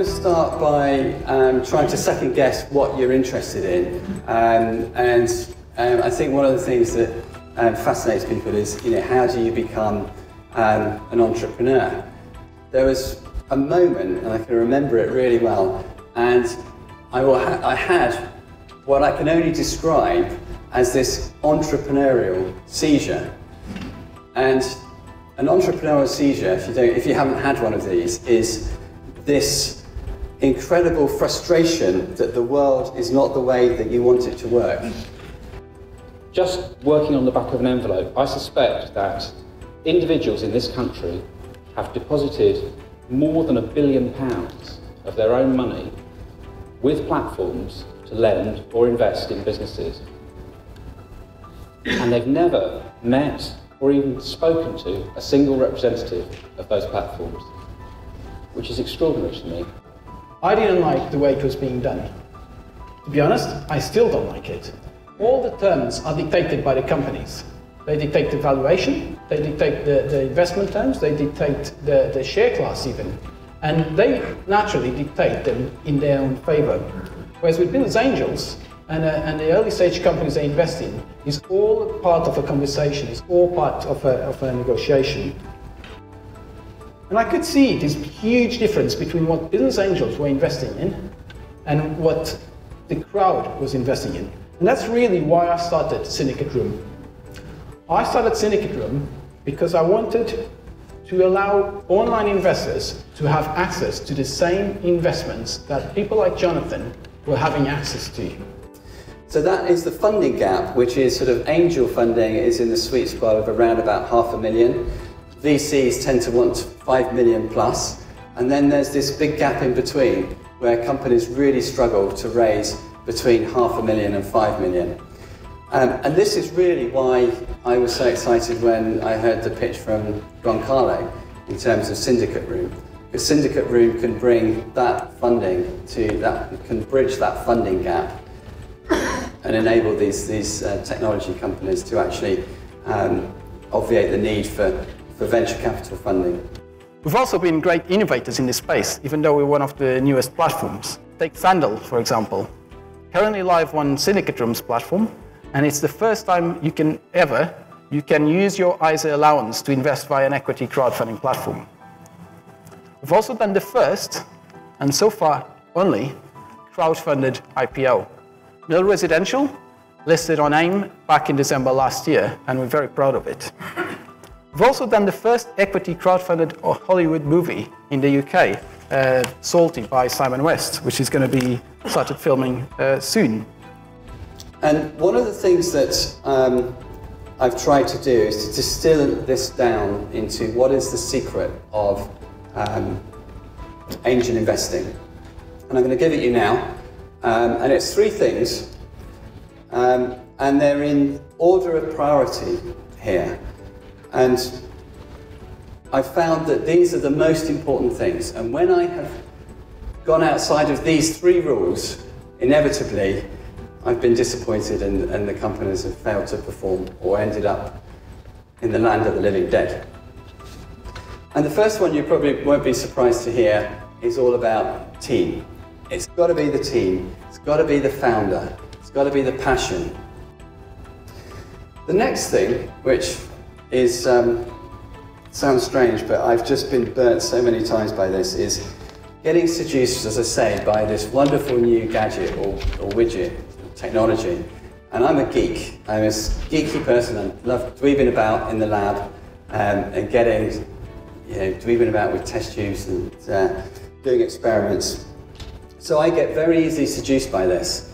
going to start by trying to second guess what you're interested in. I think one of the things that fascinates people is, how do you become an entrepreneur? There was a moment, and I can remember it really well, and I had what I can only describe as this entrepreneurial seizure. And an entrepreneurial seizure, if you haven't had one of these, is this incredible frustration that the world is not the way that you want it to work. Just working on the back of an envelope, I suspect that individuals in this country have deposited more than £1 billion of their own money with platforms to lend or invest in businesses. And they've never met or even spoken to a single representative of those platforms, which is extraordinary to me. I didn't like the way it was being done. To be honest, I still don't like it. All the terms are dictated by the companies. They dictate the valuation, they dictate the investment terms, they dictate the share class even. And they naturally dictate them in their own favor. Whereas with business angels, and the early stage companies they invest in, is all part of a conversation, is all part of a negotiation. And I could see this huge difference between what business angels were investing in and what the crowd was investing in. And that's really why I started SyndicateRoom. I started SyndicateRoom because I wanted to allow online investors to have access to the same investments that people like Jonathan were having access to. So that is the funding gap, which is sort of angel funding is in the sweet spot of around about $500,000. VCs tend to want 5 million plus. And then there's this big gap in between where companies really struggle to raise between $500,000 and 5 million. And this is really why I was so excited when I heard the pitch from Goncalo in terms of SyndicateRoom. Because SyndicateRoom can bring that funding to that, can bridge that funding gap and enable these technology companies to actually obviate the need for venture capital funding. We've also been great innovators in this space, even though we're one of the newest platforms. Take Vandal, for example. Currently live on SyndicateRoom's platform, and it's the first time you can use your ISA allowance to invest via an equity crowdfunding platform. We've also done the first, and so far only, crowdfunded IPO. Mill Residential, listed on AIM back in December last year, and we're very proud of it. We've also done the first equity crowdfunded Hollywood movie in the UK, Salty by Simon West, which is going to be started filming soon. And one of the things that I've tried to do is to distill this down into what is the secret of angel investing. And I'm going to give it you now. And it's 3 things, and they're in order of priority here. And I found that these are the most important things. And when I have gone outside of these 3 rules, inevitably, I've been disappointed and the companies have failed to perform or ended up in the land of the living dead. And the first one you probably won't be surprised to hear is all about team. It's got to be the team, it's got to be the founder, it's got to be the passion. The next thing, which is, sounds strange, but I've just been burnt so many times by this, is getting seduced, as I say, by this wonderful new gadget or widget, technology. And I'm a geek. I'm a geeky person. I love dweebing about in the lab and getting, dweebing about with test tubes and doing experiments. So I get very easily seduced by this.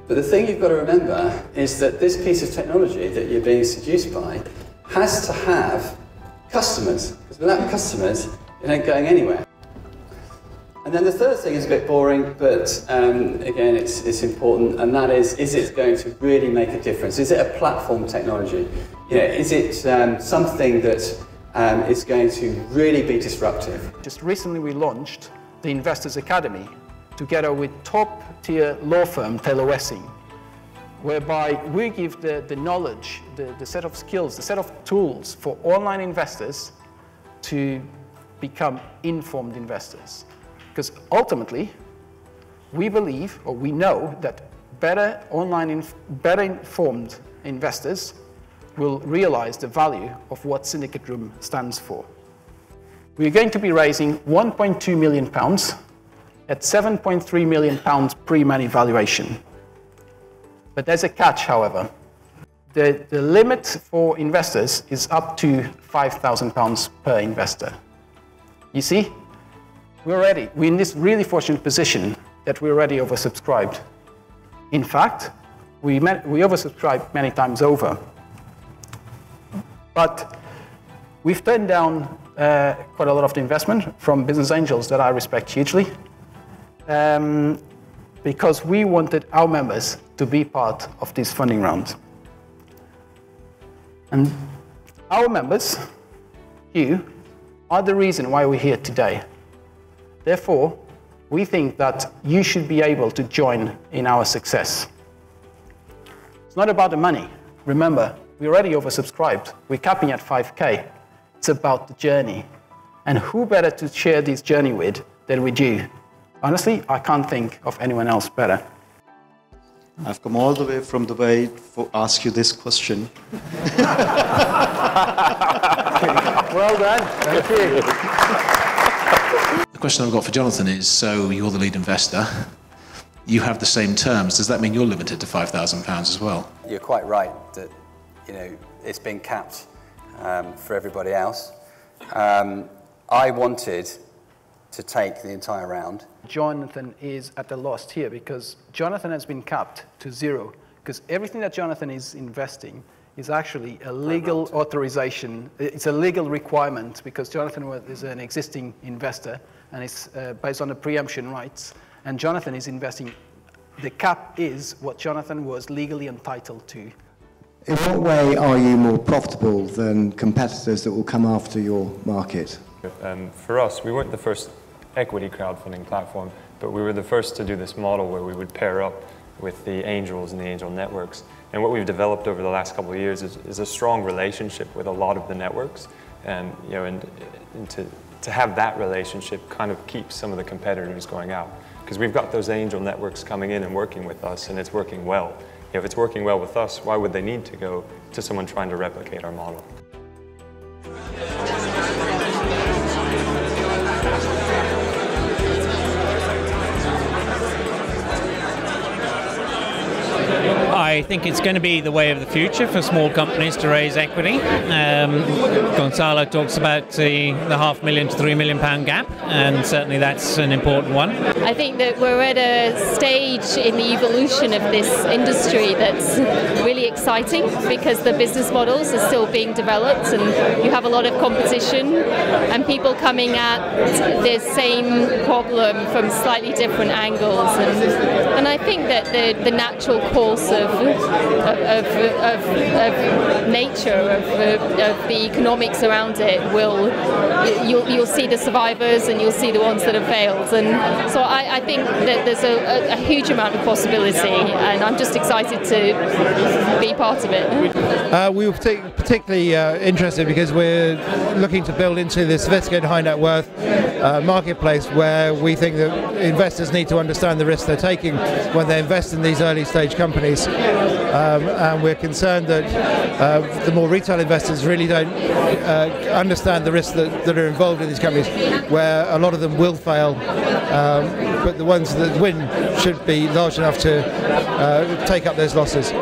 But the thing you've got to remember is that this piece of technology that you're being seduced by has to have customers, because without customers, it ain't going anywhere. And then the third thing is a bit boring, but again, it's important, and that is it going to really make a difference? Is it a platform technology? Is it something that is going to really be disruptive? Just recently we launched the Investors Academy together with top-tier law firm Taylor Wessing, whereby we give the knowledge, the set of skills, the set of tools for online investors to become informed investors. Because ultimately, we believe, or we know, that better informed investors will realize the value of what SyndicateRoom stands for. We're going to be raising £1.2 million at £7.3 million pre-money valuation. But there's a catch, however. The limit for investors is up to £5,000 per investor. You see, we're in this really fortunate position that we're already oversubscribed. In fact, we oversubscribed many times over. But we've turned down quite a lot of the investment from business angels that I respect hugely, because we wanted our members to be part of this funding round. And our members, you, are the reason why we're here today. Therefore, we think that you should be able to join in our success. It's not about the money. Remember, we're already oversubscribed. We're capping at 5K. It's about the journey. And who better to share this journey with than with you? Honestly, I can't think of anyone else better. I've come all the way from Dubai to ask you this question. Well done. Thank you. The question I've got for Jonathan is, so you're the lead investor. You have the same terms. Does that mean you're limited to £5,000 as well? You're quite right that it's been capped for everybody else. I wanted to take the entire round. Jonathan is at a loss here because Jonathan has been capped to 0, because everything that Jonathan is investing is actually a legal authorization. It's a legal requirement because Jonathan is an existing investor and it's based on the preemption rights. And Jonathan is investing. The cap is what Jonathan was legally entitled to. In what way are you more profitable than competitors that will come after your market? For us, we weren't the first equity crowdfunding platform, but we were the first to do this model where we would pair up with the angels and the angel networks. And what we've developed over the last couple of years is a strong relationship with a lot of the networks, and to have that relationship kind of keeps some of the competitors going out, because we've got those angel networks coming in and working with us, and it's working well. If it's working well with us, why would they need to go to someone trying to replicate our model? I think it's going to be the way of the future for small companies to raise equity. Goncalo talks about the £500,000 to £3 million gap, and certainly that's an important one. I think that we're at a stage in the evolution of this industry that's really exciting because the business models are still being developed and you have a lot of competition and people coming at the same problem from slightly different angles. And I think that the natural course of nature, of the economics around it, you'll see the survivors and you'll see the ones that have failed. And so I think that there's a huge amount of possibility, and I'm just excited to be part of it. We were particularly interested because we're looking to build into the sophisticated high net worth marketplace, where we think that investors need to understand the risks they're taking when they invest in these early stage companies. And we're concerned that the more retail investors really don't understand the risks that are involved in these companies, where a lot of them will fail, but the ones that win should be large enough to take up those losses.